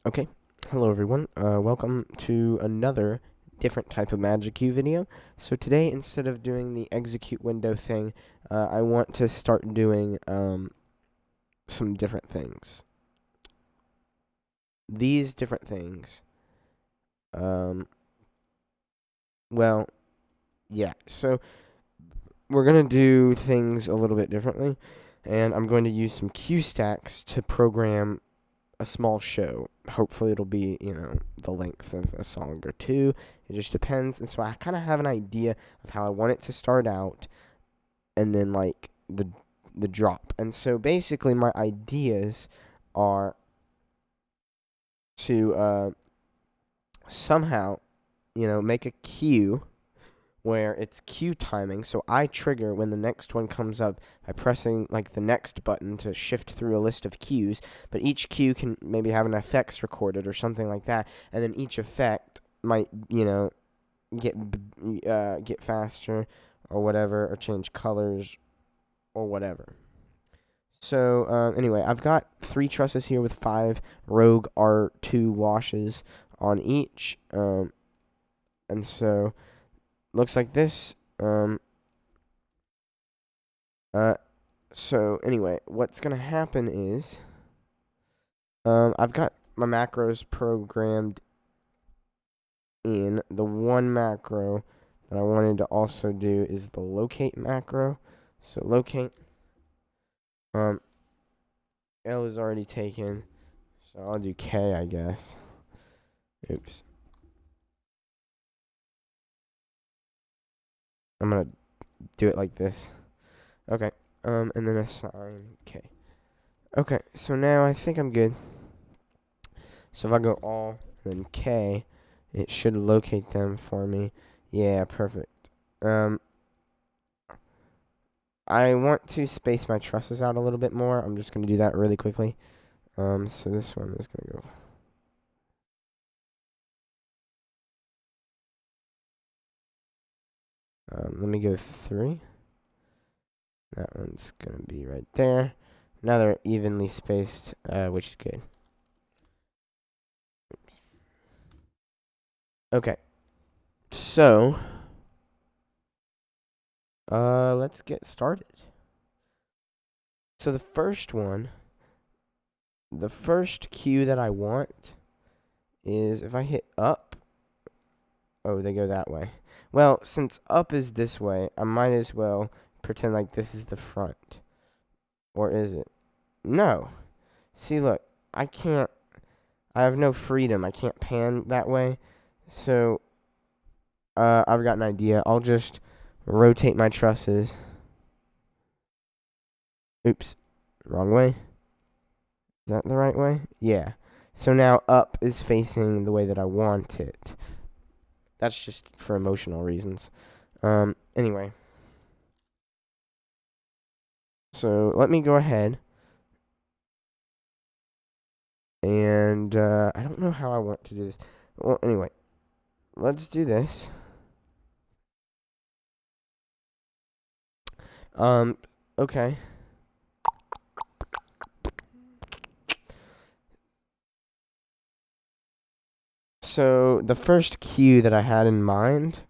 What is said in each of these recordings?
Okay, hello everyone. Welcome to another different type of MagicQ video. So today, instead of doing the execute window thing, I want to start doing some different things. These different things. Well, yeah. So we're gonna do things a little bit differently, and I'm going to use some Q stacks to program a small show. Hopefully it'll be, the length of a song or two. It just depends. And so I kind of have an idea of how I want it to start out and then like the drop. And so basically my ideas are to somehow, make a cue where it's cue timing, so I trigger when the next one comes up by pressing like the next button to shift through a list of cues, but each cue can maybe have an effects recorded or something like that, and then each effect might, get faster or whatever, or change colors or whatever. So anyway, I've got 3 trusses here with 5 Rogue R2 washes on each, and so looks like this. So anyway, what's gonna happen is, I've got my macros programmed in. The one macro that I wanted to also do is the locate macro. So locate, L is already taken, so I'll do K, I guess. Oops. I'm gonna do it like this. Okay. And then assign K. Okay, so now I think I'm good. So if I go all, then K, it should locate them for me. Yeah, perfect. I want to space my trusses out a little bit more. I'm just going to do that really quickly. So this one is going to go. Let me go 3. That one's going to be right there. Now they're evenly spaced, which is good. Oops. Okay. So, let's get started. So the first cue that I want is if I hit up. Oh, they go that way. Well, since up is this way, I might as well pretend like this is the front. Or is it? No. See, look, I have no freedom. I can't pan that way. So, I've got an idea. I'll just rotate my trusses. Oops. Wrong way. Is that the right way? Yeah. So now up is facing the way that I want it. That's just for emotional reasons. Anyway. So let me go ahead. And I don't know how I want to do this. Well, anyway. Let's do this. Okay. So the first cue that I had in mind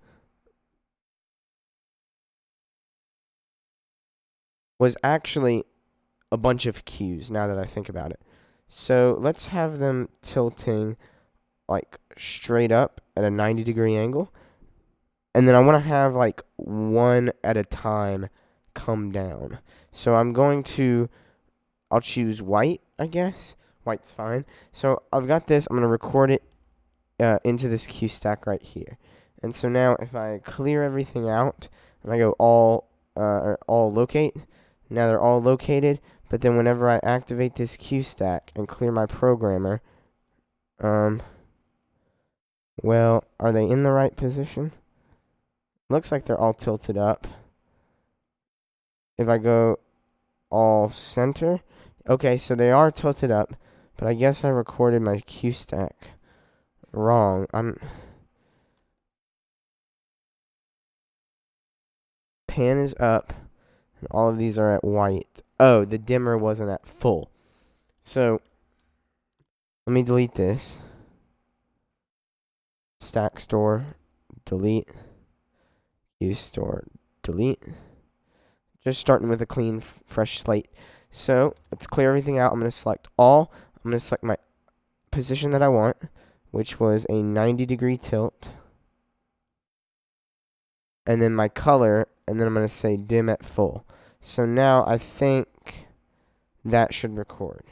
was actually a bunch of cues, now that I think about it. So let's have them tilting like straight up at a 90-degree angle. And then I want to have like one at a time come down. So I'll choose white, I guess. White's fine. So I've got this. I'm going to record it into this cue stack right here. And so now if I clear everything out and I go all locate, now they're all located. But then whenever I activate this cue stack and clear my programmer, well, are they in the right position? Looks like they're all tilted up. If I go all center, okay, so they are tilted up, but I guess I recorded my cue stack wrong. Pan is up, and all of these are at white. Oh, the dimmer wasn't at full. So Let me delete this. Stack store, delete. Use store, delete. Just starting with a clean, fresh slate. So let's clear everything out. I'm going to select all. I'm going to select my position that I want, which was a 90-degree tilt. And then my color, and then I'm going to say dim at full. So now I think that should record.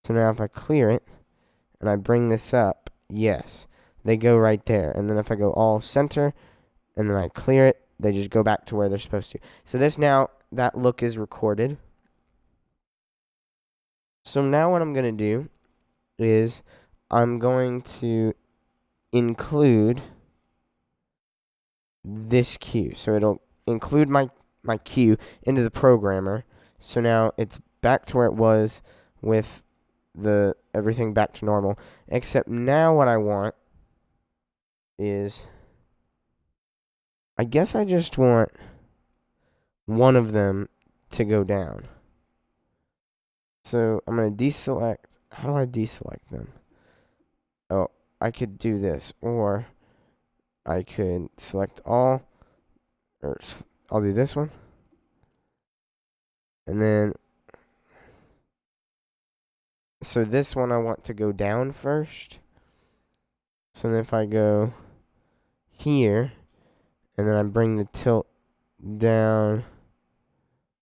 So now if I clear it, and I bring this up, yes, they go right there. And then if I go all center, and then I clear it, they just go back to where they're supposed to. So this now, that look is recorded. So now what I'm going to do is I'm going to include this cue. So it'll include my cue into the programmer. So now it's back to where it was with the everything back to normal. Except now what I want is, I guess I just want one of them to go down. So I'm going to deselect. How do I deselect them? Oh, I could do this, or I could select all, or I'll do this one. And then, so this one I want to go down first. So then if I go here, and then I bring the tilt down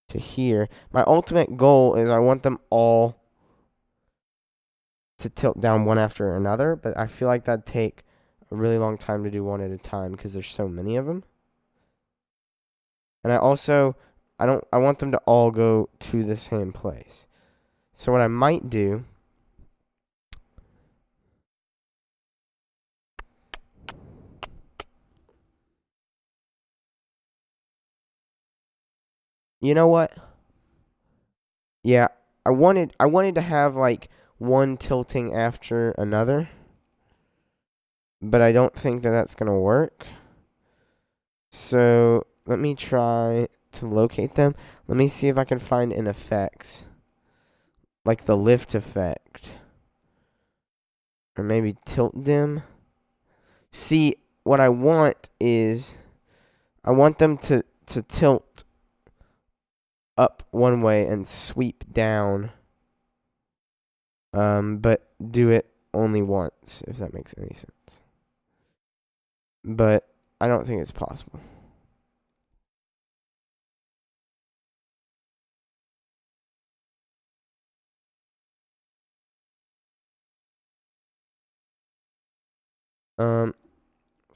to here, my ultimate goal is I want them all to tilt down one after another, but I feel like that'd take a really long time to do one at a time because there's so many of them. And I want them to all go to the same place. So what I might do, you know what? Yeah, I wanted to have like one tilting after another, but I don't think that that's going to work. So let me try to locate them. Let me see if I can find an effects, like the lift effect, or maybe tilt dim. See, what I want is, I want them to tilt up one way and sweep down, but do it only once, if that makes any sense. But I don't think it's possible.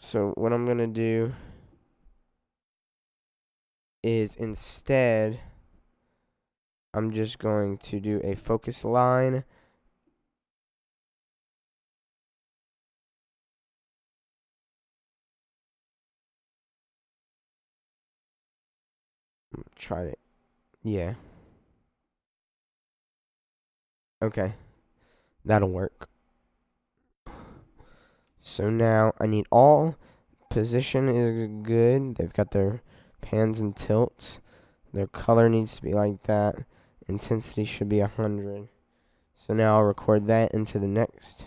So what I'm gonna do is, instead, I'm just going to do a focus line. Try it. Yeah. Okay. That'll work. So now I need all. Position is good. They've got their pans and tilts. Their color needs to be like that. Intensity should be 100. So now I'll record that into the next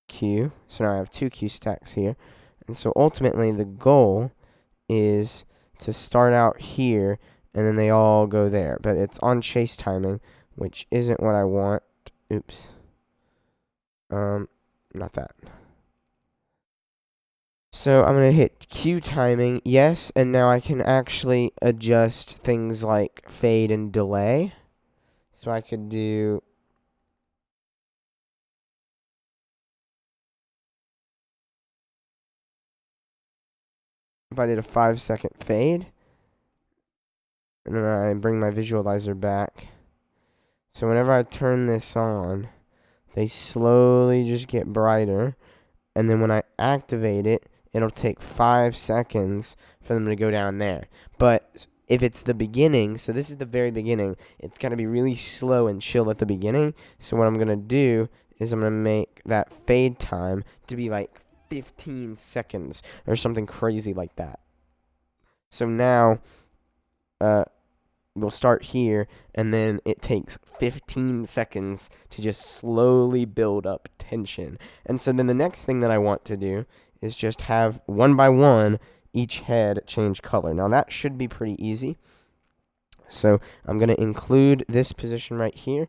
cue. So now I have two cue stacks here. And so ultimately the goal is to start out here and then they all go there. But it's on chase timing, which isn't what I want. Oops. Not that. So I'm going to hit cue timing, yes, and now I can actually adjust things like fade and delay. So I could do, if I did a 5-second fade, and then I bring my visualizer back. So whenever I turn this on, they slowly just get brighter, and then when I activate it, it'll take 5 seconds for them to go down there. But if it's the beginning, so this is the very beginning, it's got to be really slow and chill at the beginning. So what I'm going to do is I'm going to make that fade time to be like 15 seconds or something crazy like that. So now, we'll start here, and then it takes 15 seconds to just slowly build up tension. And so then the next thing that I want to do is just have one by one each head change color. Now that should be pretty easy. So I'm going to include this position right here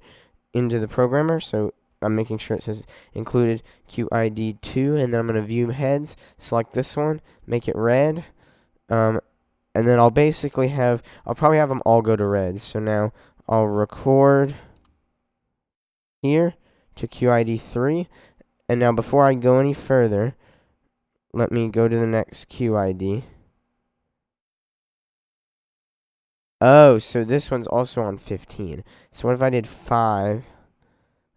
into the programmer. So I'm making sure it says included QID2, and then I'm going to view heads, select this one, make it red. And then I'll basically I'll probably have them all go to red. So now I'll record here to QID3. And now before I go any further, let me go to the next QID. Oh, so this one's also on 15. So what if I did 5?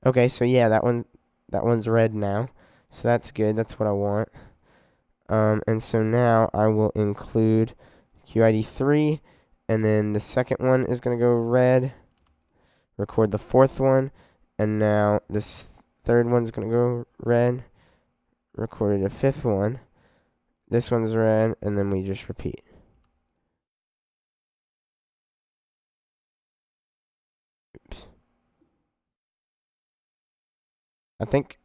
Okay, so yeah, that one's red now. So that's good. That's what I want. And so now I will include QID3, and then the second one is going to go red. Record the fourth one, and now this third one's going to go red. Recorded a fifth one. This one's red, and then we just repeat. Oops. I think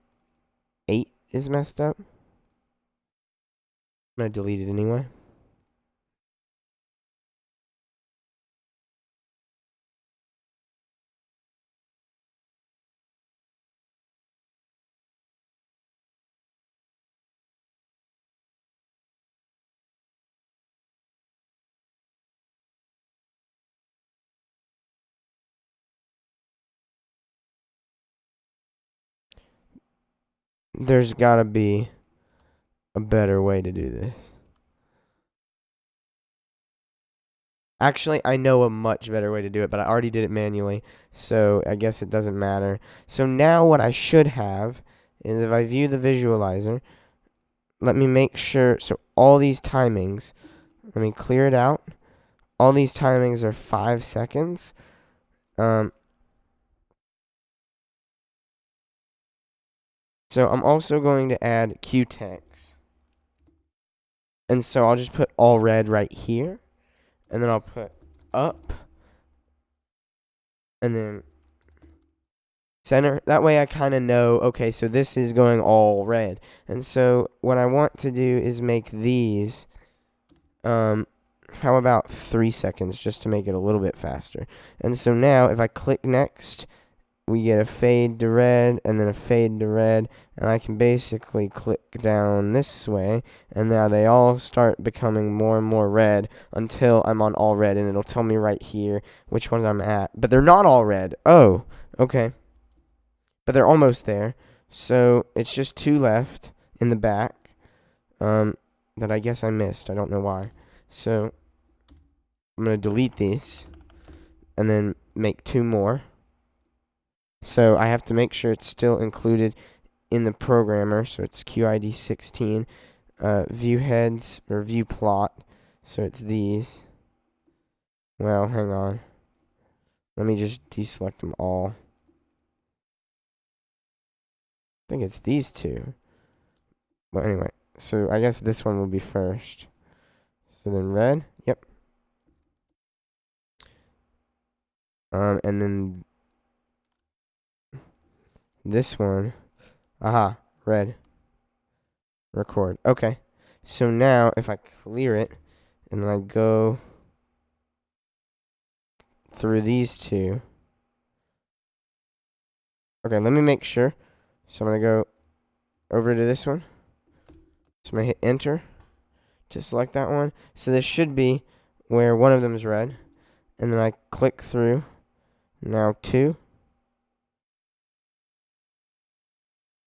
8 is messed up. I'm going to delete it anyway. There's got to be a better way to do this. Actually, I know a much better way to do it, but I already did it manually, so I guess it doesn't matter. So now what I should have is, if I view the visualizer, let me make sure, so all these timings, let me clear it out. All these timings are 5 seconds. So I'm also going to add Q-text. And so I'll just put all red right here. And then I'll put up. And then center. That way I kind of know, okay, so this is going all red. And so what I want to do is make these, how about 3 seconds, just to make it a little bit faster. And so now if I click next, we get a fade to red, and then a fade to red, and I can basically click down this way, and now they all start becoming more and more red until I'm on all red, and it'll tell me right here which ones I'm at. But they're not all red. Oh, okay. But they're almost there. So it's just 2 left in the back that I guess I missed. I don't know why. So I'm going to delete these and then make 2 more. So I have to make sure it's still included in the programmer. So it's QID 16, view heads or view plot. So it's these. Well, hang on. Let me just deselect them all. I think it's these 2. But anyway, so I guess this one will be first. So then red. Yep. And then this one. Aha, red. Record. Okay. So now if I clear it and then I go through these 2. Okay, let me make sure. So I'm going to go over to this one. So I'm going to hit enter to select that one. So this should be where one of them is red. And then I click through. Now 2.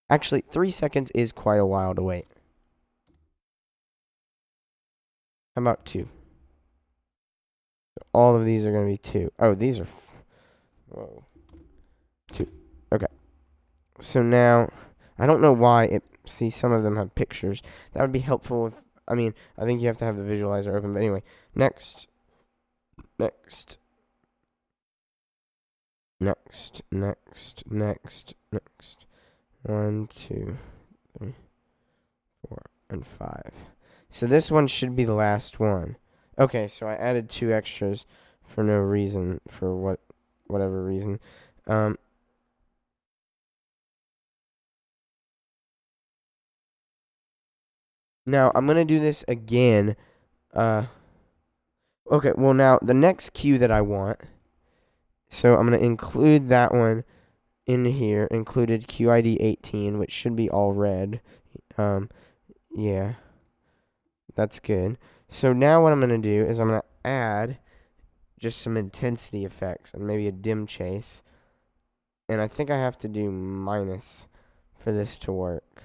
Actually, 3 seconds is quite a while to wait. How about 2? So all of these are going to be 2. Oh, these are... Whoa. 2. Okay. So now, I don't know why it... See, some of them have pictures. That would be helpful if... I mean, I think you have to have the visualizer open. But anyway, next. Next. Next. Next. Next. Next. 1, 2, 3, 4, and 5. So this one should be the last one. Okay, so I added 2 extras for no reason, for whatever reason. Um, Now I'm gonna do this again. Okay, well now the next Q that I want, so I'm gonna include that one in here, included QID 18, which should be all red. Um, yeah, that's good. So now what I'm gonna do is I'm gonna add just some intensity effects and maybe a dim chase. And I think I have to do minus for this to work.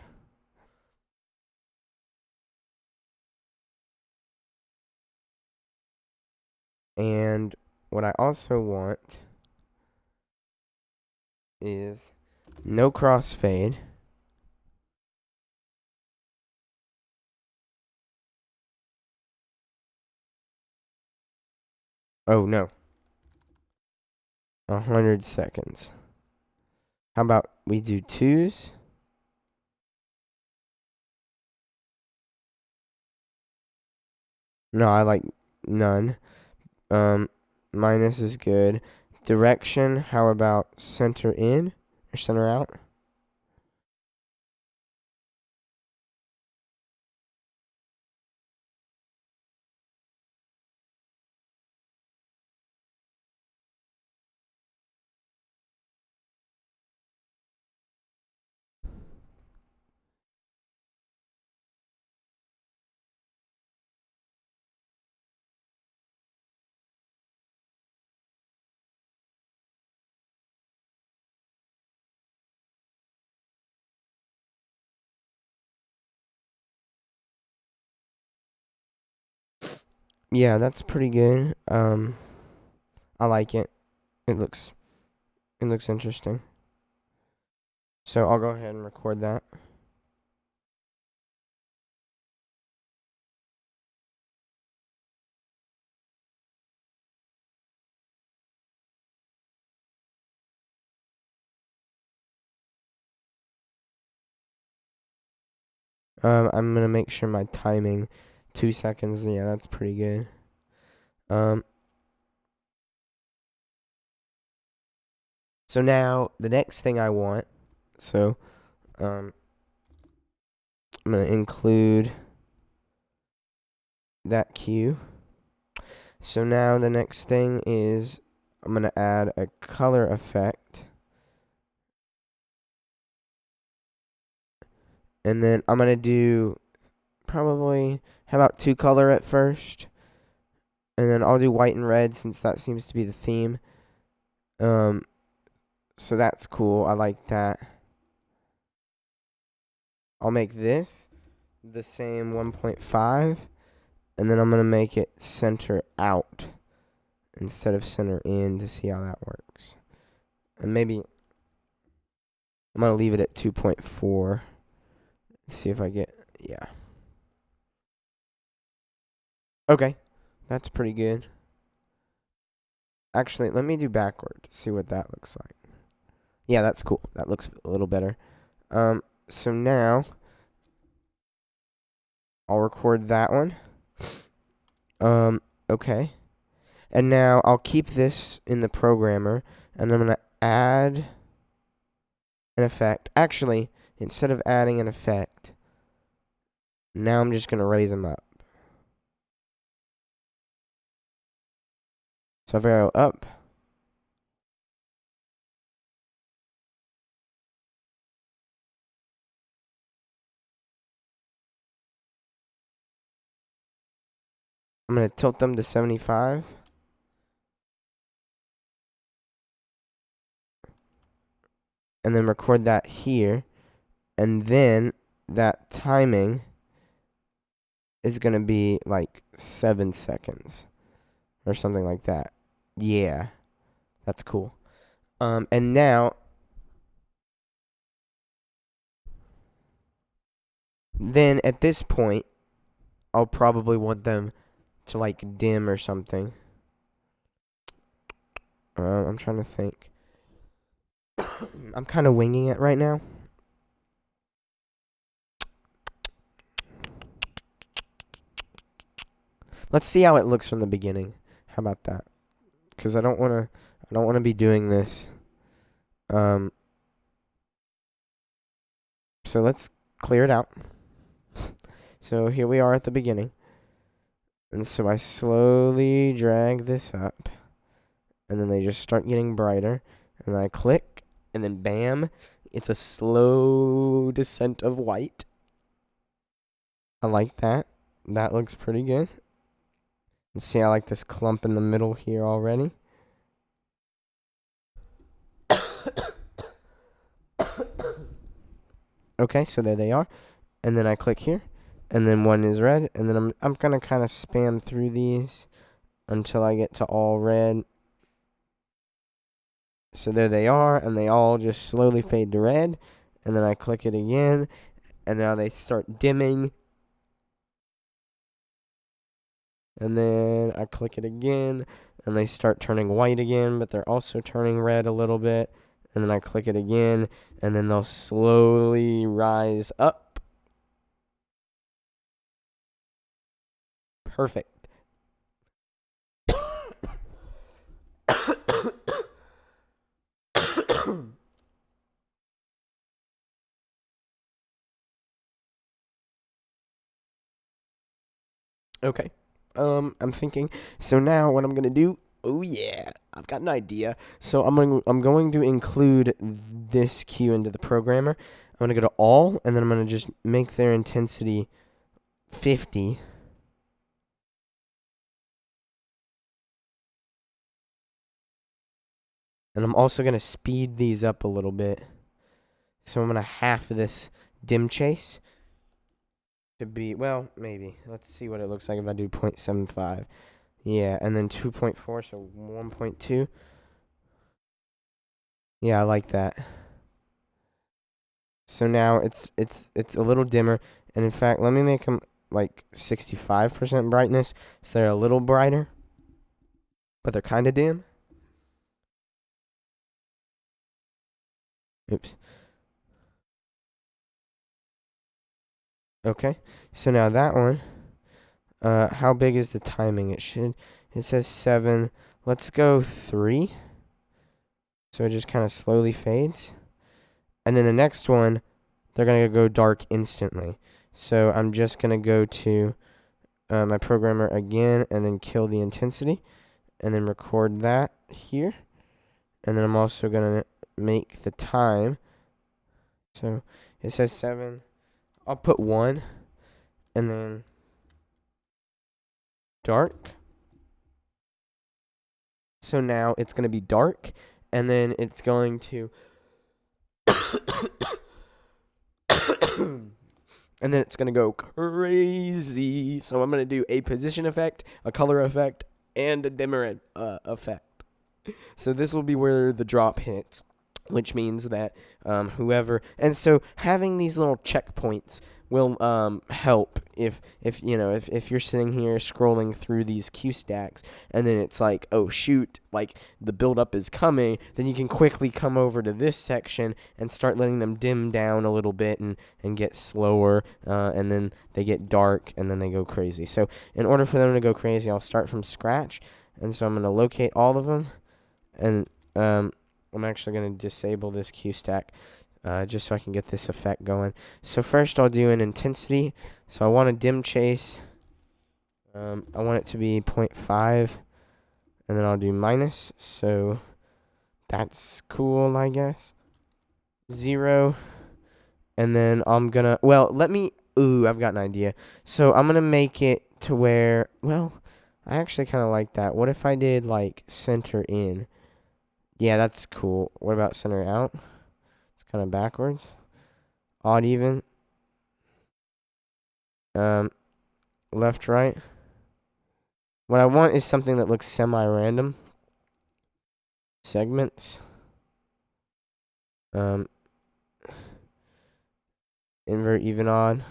And what I also want is no crossfade. Oh no, 100 seconds. How about we do twos? No, I like none. Um, Minus is good. Direction, how about center in or center out? Yeah, that's pretty good. I like it. It looks interesting. So I'll go ahead and record that. I'm gonna make sure my timing, 2 seconds. Yeah, that's pretty good. Um, so now the next thing I want. So, um, I'm gonna include that cue. So now the next thing is I'm gonna add a color effect. And then I'm gonna do probably, how about two color at first? And then I'll do white and red since that seems to be the theme. Um, so that's cool. I like that. I'll make this the same 1.5, and then I'm gonna make it center out instead of center in to see how that works. And maybe I'm gonna leave it at 2.4. See if I get, yeah. Okay, that's pretty good. Actually, let me do backward. See what that looks like. Yeah, that's cool. That looks a little better. So now I'll record that one. Okay. And now I'll keep this in the programmer, and I'm gonna add an effect. Actually, instead of adding an effect, now I'm just gonna raise them up. So if I go up, I'm gonna tilt them to 75. And then record that here. And then that timing is going to be like 7 seconds or something like that. Yeah, that's cool. And now, then at this point, I'll probably want them to like dim or something. I'm trying to think. I'm kind of winging it right now. Let's see how it looks from the beginning. How about that? because I don't want to be doing this. Um, so let's clear it out. So here we are at the beginning. And so I slowly drag this up. And then they just start getting brighter. And then I click. And then bam. It's a slow descent of white. I like that. That looks pretty good. And see, I like this clump in the middle here already. Okay, so there they are. And then I click here. And then one is red. And then I'm gonna kind of spam through these until I get to all red. So there they are, and they all just slowly fade to red. And then I click it again, and now they start dimming. And then I click it again, and they start turning white again, but they're also turning red a little bit. And then I click it again, and then they'll slowly rise up. Perfect. Okay. I'm thinking. So now what I'm gonna do? Oh yeah, I've got an idea. So I'm going to include this cue into the programmer. I'm gonna go to all, and then I'm gonna just make their intensity 50. And I'm also gonna speed these up a little bit. So I'm gonna half this dim chase to be, well, maybe. Let's see what it looks like if I do 0.75. Yeah, and then 2.4, so 1.2. Yeah, I like that. So now it's a little dimmer, and in fact, let me make them like 65% brightness, so they're a little brighter, but they're kind of dim. Oops. Okay, so now that one, how big is the timing? It says 7. Let's go 3. So it just kind of slowly fades. And then the next one, they're going to go dark instantly. So I'm just going to go to my programmer again and then kill the intensity and then record that here. And then I'm also going to make the time. So it says 7. I'll put 1 and then dark. So now it's going to be dark and then it's going to and then it's going to go crazy. So I'm going to do a position effect, a color effect, and a dimmer effect. So this will be where the drop hits, which means that whoever, and so having these little checkpoints will help if you're sitting here scrolling through these Q stacks and then it's like, oh shoot, like the buildup is coming, then you can quickly come over to this section and start letting them dim down a little bit and get slower, and then they get dark and then they go crazy. So in order for them to go crazy, I'll start from scratch, and so I'm going to locate all of them, and I'm actually going to disable this Q stack just so I can get this effect going. So first I'll do an intensity. So I want a dim chase. I want it to be 0.5. And then I'll do minus. So that's cool, I guess. 0. And then I'm going to, well, I've got an idea. So I'm going to make it to where, well, I actually kind of like that. What if I did like center in? Yeah, that's cool. What about center out? It's kind of backwards. Odd even. Left, right. What I want is something that looks semi-random. Segments. Invert, even, odd.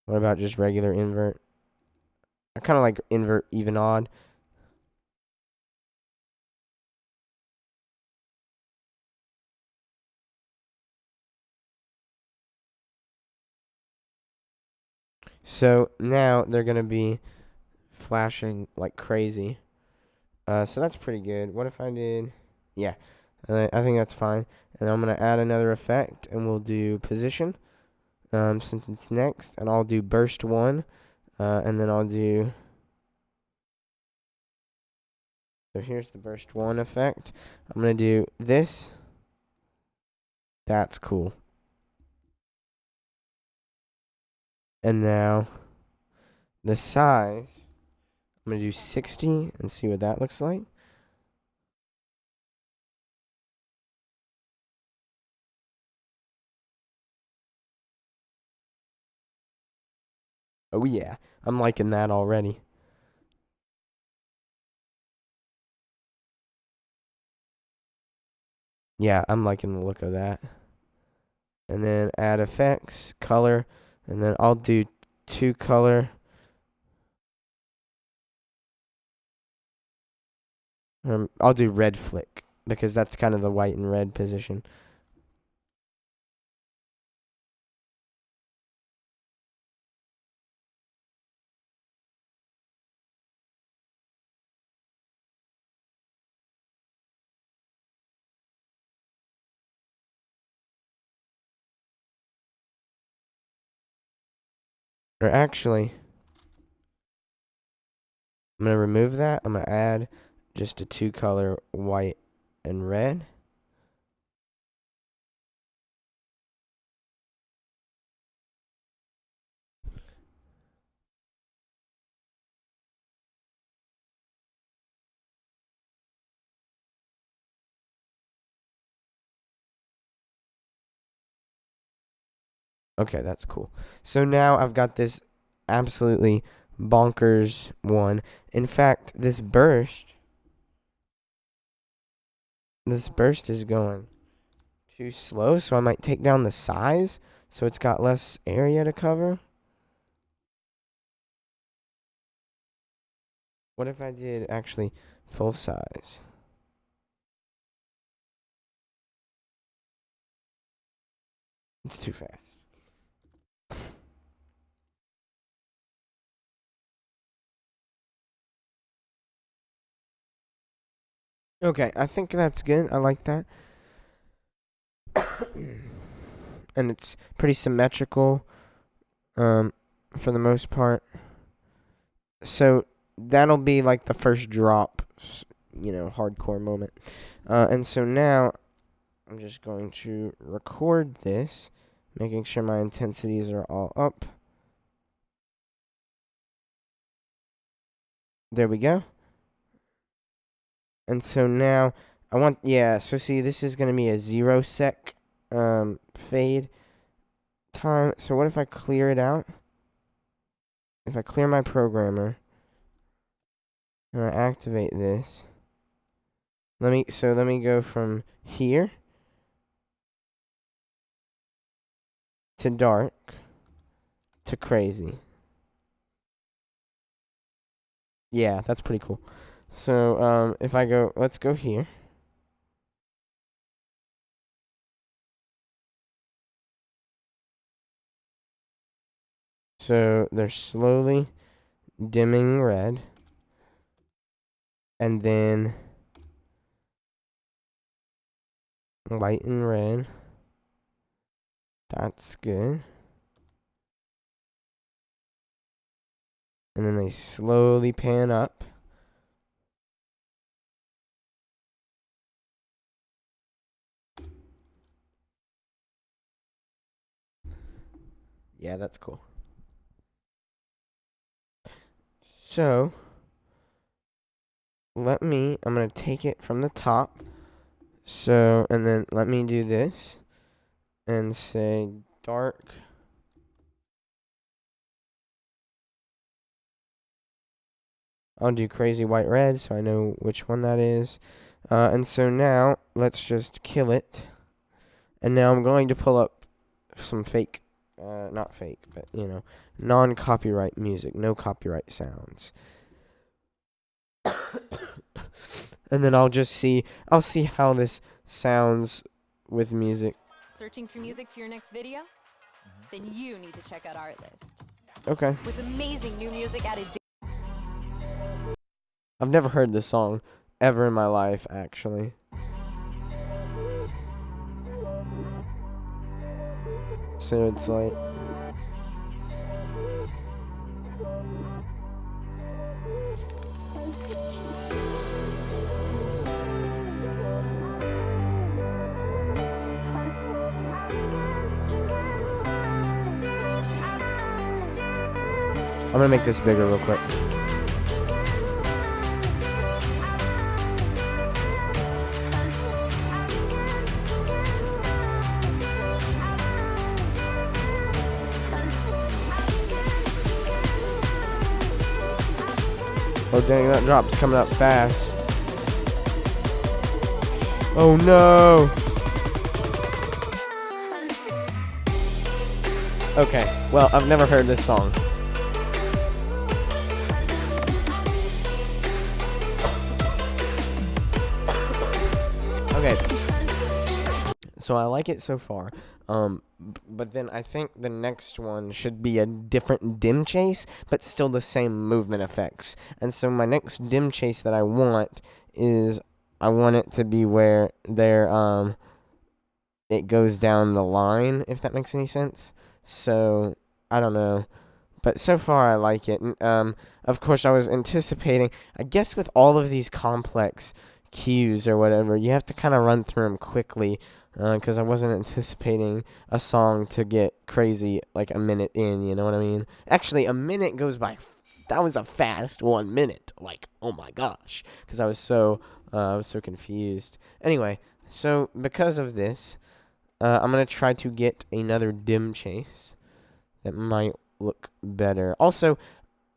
What about just regular invert? I kind of like invert, even, odd. So now they're going to be flashing like crazy. So that's pretty good. What if I did? Yeah, I think that's fine. And I'm gonna add another effect, and we'll do position. Since it's next, and I'll do burst 1, and then I'll do. So here's the burst 1 effect. I'm gonna do this. That's cool. And now the size. I'm gonna do 60 and see what that looks like. Oh yeah, I'm liking that already. Yeah, I'm liking the look of that. And then add effects, color, and then I'll do 2 color. I'll do red flick because that's kind of the white and red position. Or actually, I'm going to remove that. I'm going to add just a 2 color white and red. Okay, that's cool. So now I've got this absolutely bonkers one. In fact, this burst is going too slow, so I might take down the size so it's got less area to cover. What if I did actually full size? It's too fast. Okay, I think that's good. I like that. And it's pretty symmetrical, for the most part. So that'll be like the first drop, hardcore moment. And so now I'm just going to record this, making sure my intensities are all up. There we go. And so now so see, this is going to be a 0 sec fade time. So what if I clear it out? If I clear my programmer and I activate this, let me go from here to dark to crazy. Yeah, that's pretty cool. So if I go, let's go here. So they're slowly dimming red, and then white and red. That's good. And then they slowly pan up. Yeah, that's cool. So, I'm going to take it from the top. So, and then let me do this and say dark. I'll do crazy white red so I know which one that is. And so now, let's just kill it. And now I'm going to pull up some fake, not fake, but, non-copyright music, no copyright sounds. And then I'll see how this sounds with music. Searching for music for your next video? Then you need to check out Artlist. Okay. With amazing new music added I've never heard this song ever in my life, actually. So it's like... I'm gonna make this bigger real quick. Oh dang, that drop's coming up fast. Oh no! Okay, well, I've never heard this song. Okay. So I like it so far. But then I think the next one should be a different dim chase, but still the same movement effects. And so my next dim chase that I want is I want it to be where it goes down the line, if that makes any sense. So I don't know. But so far, I like it. And, of course, I was anticipating, I guess with all of these complex cues or whatever, you have to kind of run through them quickly, because I wasn't anticipating a song to get crazy like a minute in, you know what I mean? Actually, a minute goes by. That was a fast 1 minute. Like, oh my gosh, because I was so confused. Anyway, so because of this, I'm going to try to get another dim chase that might look better. Also,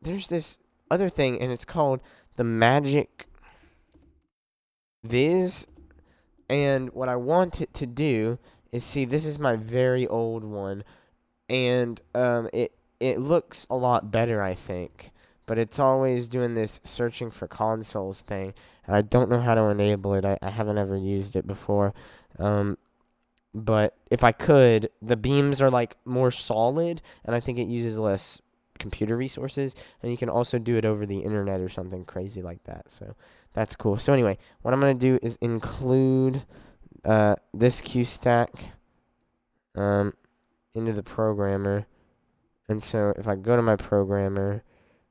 there's this other thing, and it's called the Magic Viz. And what I want it to do is, see, this is my very old one, and it looks a lot better, I think. But it's always doing this searching for consoles thing, and I don't know how to enable it. I haven't ever used it before. But if I could, the beams are like more solid, and I think it uses less computer resources, and you can also do it over the internet or something crazy like that. So that's cool. So anyway, what I'm going to do is include this Q stack into the programmer. And so if I go to my programmer,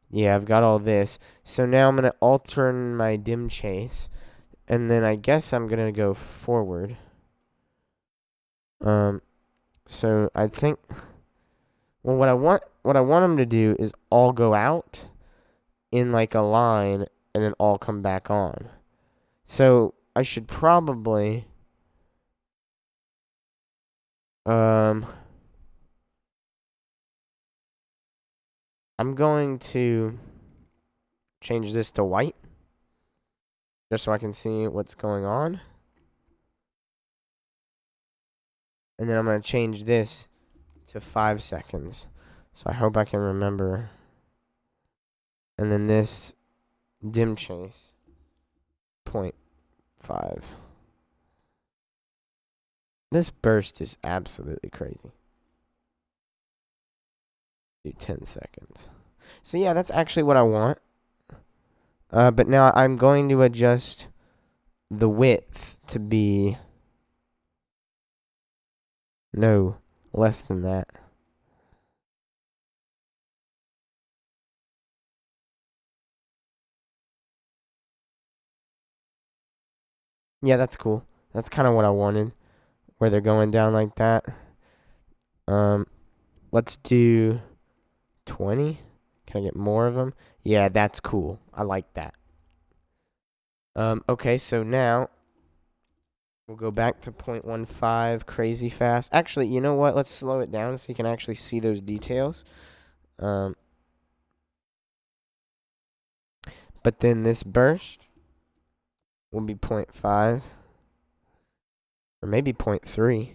yeah, I've got all this. So now I'm going to alter my dim chase, and then I guess I'm going to go forward. So I think, well, what I want them to do is all go out in like a line and then all come back on. So I should probably, I'm going to change this to white just so I can see what's going on. And then I'm going to change this to 5 seconds. So I hope I can remember. And then this dim chase, 0.5. This burst is absolutely crazy. Do 10 seconds. So yeah, that's actually what I want. But now I'm going to adjust the width to be, no, less than that. Yeah, that's cool. That's kind of what I wanted, where they're going down like that. Let's do 20. Can I get more of them? Yeah, that's cool. I like that. Okay, so now we'll go back to 0.15 crazy fast. Actually, you know what? Let's slow it down so you can actually see those details. But then this burst will be 0.5 or maybe 0.3.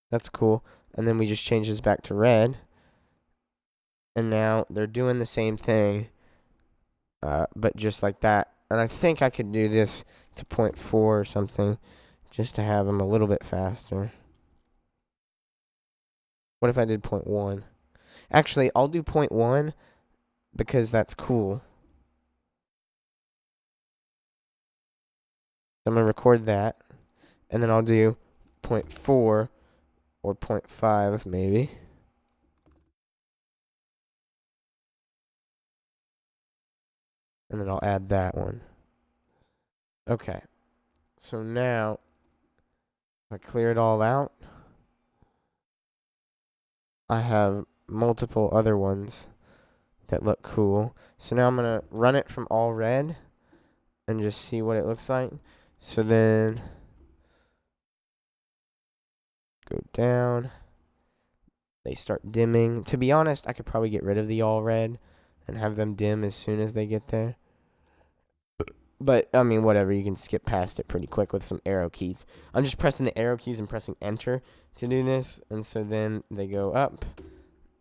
That's cool. And then we just change this back to red. And now they're doing the same thing, but just like that. And I think I could do this to 0.4 or something just to have them a little bit faster. What if I did 0.1? Actually, I'll do 0.1 because that's cool. I'm going to record that, and then I'll do 0.4 or 0.5 maybe. And then I'll add that one. Okay. So now, if I clear it all out, I have multiple other ones that look cool. So now I'm going to run it from all red and just see what it looks like. So then go down. They start dimming. To be honest, I could probably get rid of the all red and have them dim as soon as they get there. But, I mean, whatever. You can skip past it pretty quick with some arrow keys. I'm just pressing the arrow keys and pressing enter to do this. And so then they go up.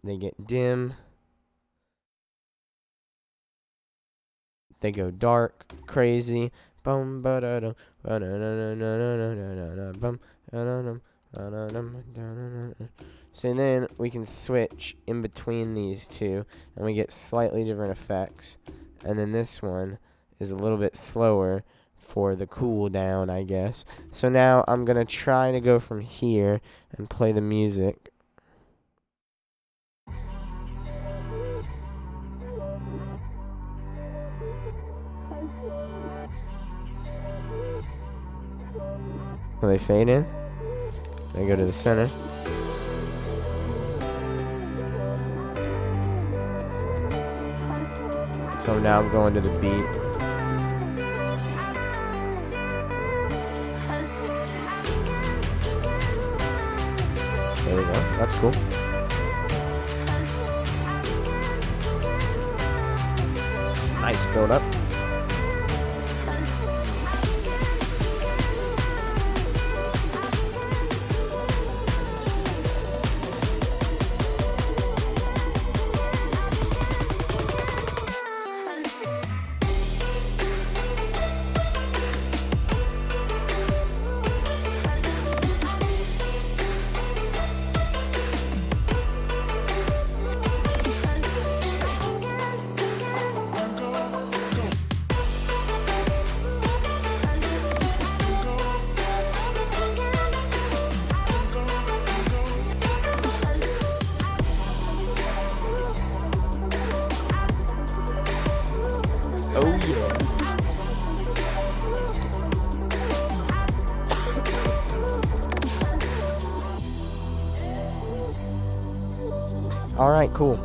They get dim. They go dark, crazy. Bum ba da dum ba da da da da da bum da dum ba da dum. So then we can switch in between these two, and we get slightly different effects. And then this one is a little bit slower for the cooldown, I guess. So now I'm gonna try to go from here and play the music. Will they fade in? They go to the center. So now I'm going to the beat. There we go. That's cool. Nice build up. Oh yeah. All right, cool.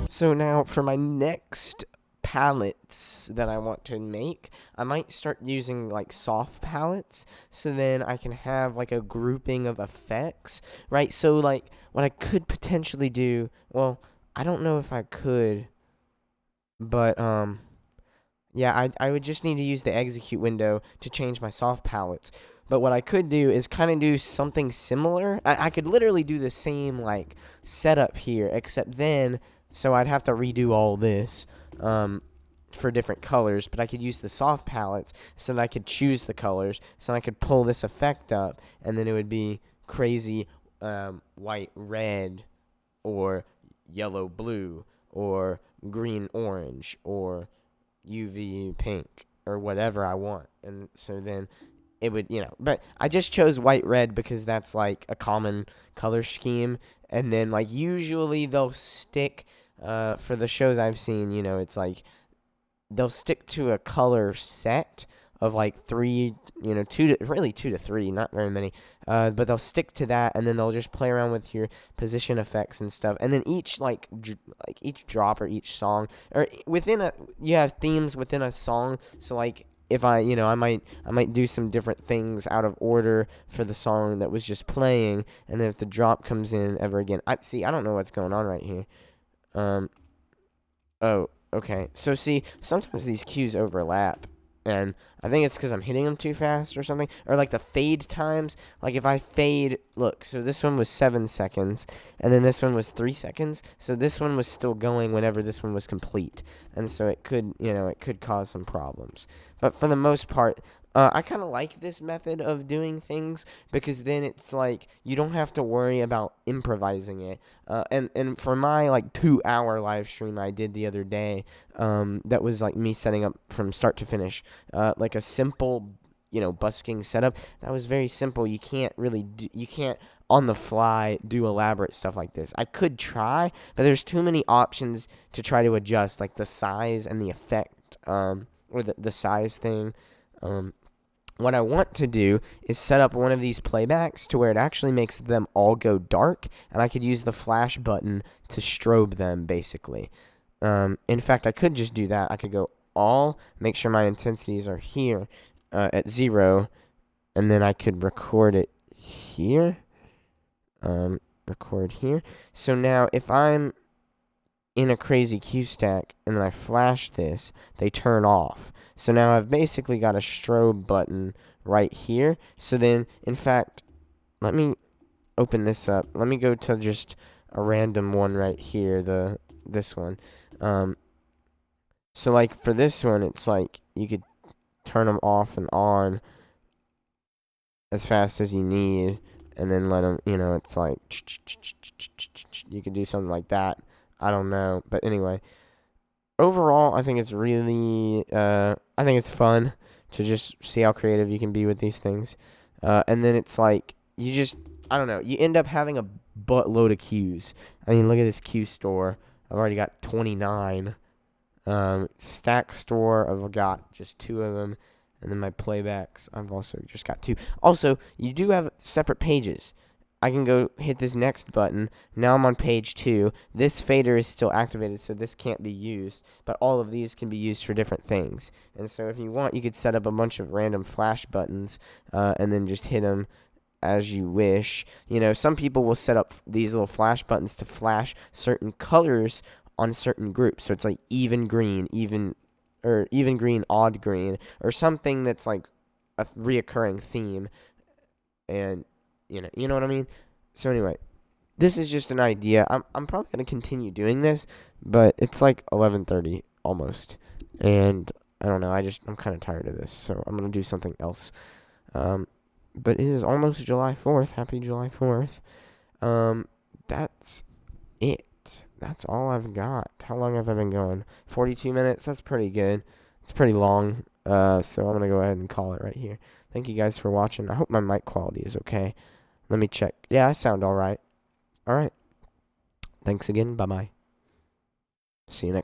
So now for my next palettes that I want to make, I might start using like soft palettes, so then I can have like a grouping of effects, right? So like what I could potentially do, well, I don't know if I could, but yeah, I would just need to use the execute window to change my soft palettes. But what I could do is kind of do something similar. I could literally do the same like setup here, except then, so I'd have to redo all this for different colors. But I could use the soft palettes so that I could choose the colors, so I could pull this effect up, and then it would be crazy white red, or yellow blue, or green orange, or UV pink, or whatever I want. And so then it would, but I just chose white red because that's like a common color scheme. And then like usually they'll stick for the shows I've seen, it's like they'll stick to a color set of like three, two to three, not very many. But they'll stick to that, and then they'll just play around with your position effects and stuff. And then each each drop or each song, or you have themes within a song. So like if I might do some different things out of order for the song that was just playing, and then if the drop comes in ever again, I don't know what's going on right here. Oh, okay. So see, sometimes these cues overlap, and I think it's because I'm hitting them too fast or something. Or like the fade times. Like if I fade, look, so this one was 7 seconds, and then this one was 3 seconds. So this one was still going whenever this one was complete. And so it could, it could cause some problems. But for the most part, I kind of like this method of doing things, because then it's like you don't have to worry about improvising it. And for my like 2-hour live stream I did the other day, that was like me setting up from start to finish, like a simple busking setup. That was very simple. You can't really you can't on the fly do elaborate stuff like this. I could try, but there's too many options to try to adjust, like the size and the effect, or the size thing. What I want to do is set up one of these playbacks to where it actually makes them all go dark, and I could use the flash button to strobe them, basically. In fact, I could just do that. I could go all, make sure my intensities are here at 0, and then I could record it here. Record here. So now, if I'm in a crazy Q stack and then I flash this, they turn off. So now I've basically got a strobe button right here. So then, in fact, let me open this up. Let me go to just a random one right here, this one. So like for this one, it's like you could turn them off and on as fast as you need, and then let them, it's like you could do something like that. I don't know, but anyway, overall, I think it's really, I think it's fun to just see how creative you can be with these things. And then it's like, I don't know, you end up having a buttload of cues. I mean, look at this cue store. I've already got 29. Stack store, I've got just 2 of them. And then my playbacks, I've also just got 2. Also, you do have separate pages. I can go hit this next button. Now I'm on page 2. This fader is still activated, so this can't be used. But all of these can be used for different things. And so if you want, you could set up a bunch of random flash buttons and then just hit them as you wish. Some people will set up these little flash buttons to flash certain colors on certain groups. So it's like even green, even green, odd green, or something that's like a reoccurring theme. And you know what I mean? So anyway, this is just an idea. I'm probably going to continue doing this, but it's like 11:30 almost. And I don't know, I'm kind of tired of this, so I'm going to do something else. But it is almost July 4th. Happy July 4th. That's it. That's all I've got. How long have I been going? 42 minutes. That's pretty good. It's pretty long. So I'm going to go ahead and call it right here. Thank you guys for watching. I hope my mic quality is okay. Let me check. Yeah, I sound all right. All right. Thanks again. Bye-bye. See you next